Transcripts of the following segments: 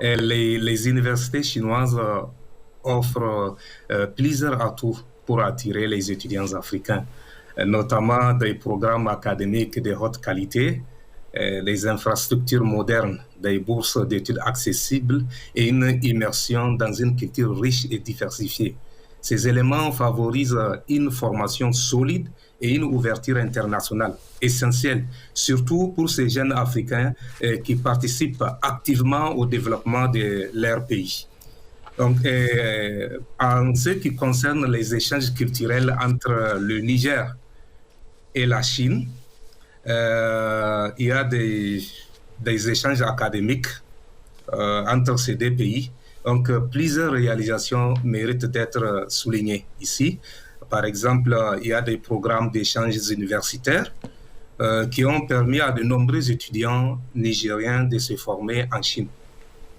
Et les universités chinoises offrent plusieurs atouts pour attirer les étudiants africains, notamment des programmes académiques de haute qualité, des infrastructures modernes, des bourses d'études accessibles et une immersion dans une culture riche et diversifiée. Ces éléments favorisent une formation solide et une ouverture internationale essentielle, surtout pour ces jeunes Africains qui participent activement au développement de leur pays. Donc, en ce qui concerne les échanges culturels entre le Niger et la Chine, il y a des échanges académiques entre ces deux pays. Donc, plusieurs réalisations méritent d'être soulignées ici. Par exemple, il y a des programmes d'échanges universitaires qui ont permis à de nombreux étudiants nigériens de se former en Chine,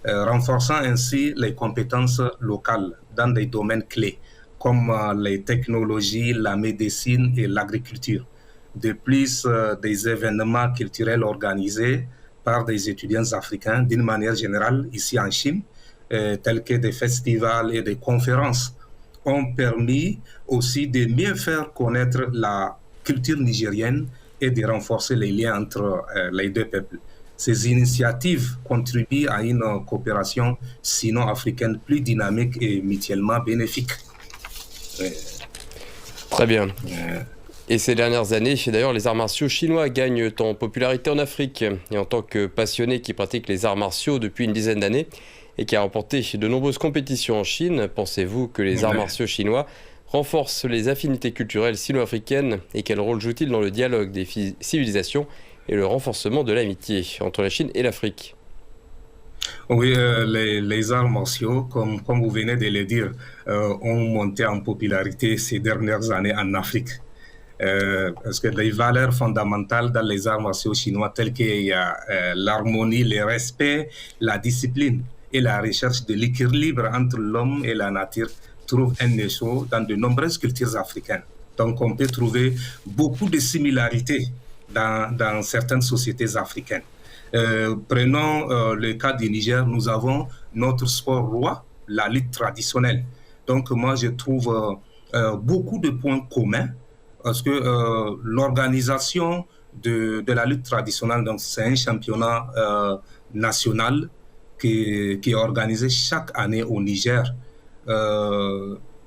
renforçant ainsi les compétences locales dans des domaines clés comme les technologies, la médecine et l'agriculture. De plus, des événements culturels organisés par des étudiants africains d'une manière générale ici en Chine, tels que des festivals et des conférences, ont permis aussi de mieux faire connaître la culture nigérienne et de renforcer les liens entre les deux peuples. Ces initiatives contribuent à une coopération sino-africaine plus dynamique et mutuellement bénéfique. Très bien. Euh, Et ces dernières années, d'ailleurs, les arts martiaux chinois gagnent en popularité en Afrique. Et en tant que passionné qui pratique les arts martiaux depuis une dizaine d'années et qui a remporté de nombreuses compétitions en Chine, pensez-vous que les arts martiaux chinois renforcent les affinités culturelles sino-africaines et quel rôle jouent-ils dans le dialogue des civilisations et le renforcement de l'amitié entre la Chine et l'Afrique? Oui, les arts martiaux, comme vous venez de le dire, ont monté en popularité ces dernières années en Afrique. Parce que les valeurs fondamentales dans les arts martiaux chinois, telles qu'il y a l'harmonie, le respect, la discipline et la recherche de l'équilibre entre l'homme et la nature, trouvent un écho dans de nombreuses cultures africaines. Donc, on peut trouver beaucoup de similarités dans certaines sociétés africaines. Prenons le cas du Niger, nous avons notre sport roi, la lutte traditionnelle. Donc, moi, je trouve beaucoup de points communs parce que l'organisation de la lutte traditionnelle, donc c'est un championnat national qui est organisé chaque année au Niger,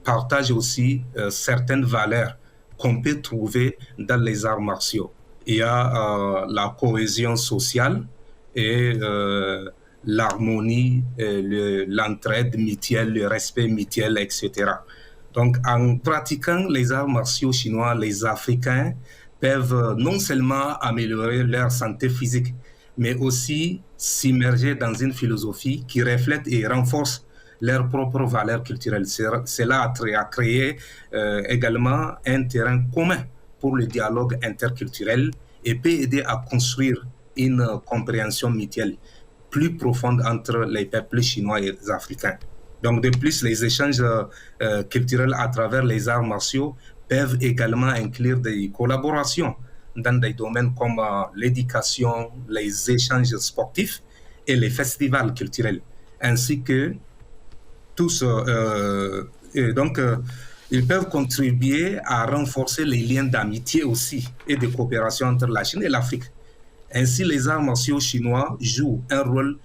partage aussi certaines valeurs qu'on peut trouver dans les arts martiaux. Il y a la cohésion sociale et l'harmonie, l'entraide mutuelle, le respect mutuel, etc. Donc, en pratiquant les arts martiaux chinois, les Africains peuvent non seulement améliorer leur santé physique, mais aussi s'immerger dans une philosophie qui reflète et renforce leurs propres valeurs culturelles. Cela a créé également un terrain commun pour le dialogue interculturel et peut aider à construire une compréhension mutuelle plus profonde entre les peuples chinois et les Africains. Donc, de plus, les échanges culturels à travers les arts martiaux peuvent également inclure des collaborations dans des domaines comme l'éducation, les échanges sportifs et les festivals culturels, ainsi que tous. Ils peuvent contribuer à renforcer les liens d'amitié aussi et de coopération entre la Chine et l'Afrique. Ainsi, les arts martiaux chinois jouent un rôle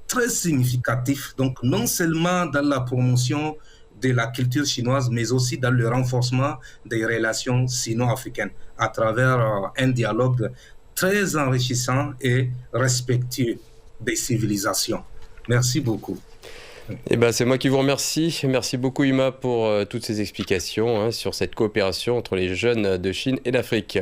très significatif, donc non seulement dans la promotion de la culture chinoise, mais aussi dans le renforcement des relations sino-africaines à travers un dialogue très enrichissant et respectueux des civilisations. Merci beaucoup. Eh ben, c'est moi qui vous remercie. Merci beaucoup, Ima, pour toutes ces explications sur cette coopération entre les jeunes de Chine et d'Afrique.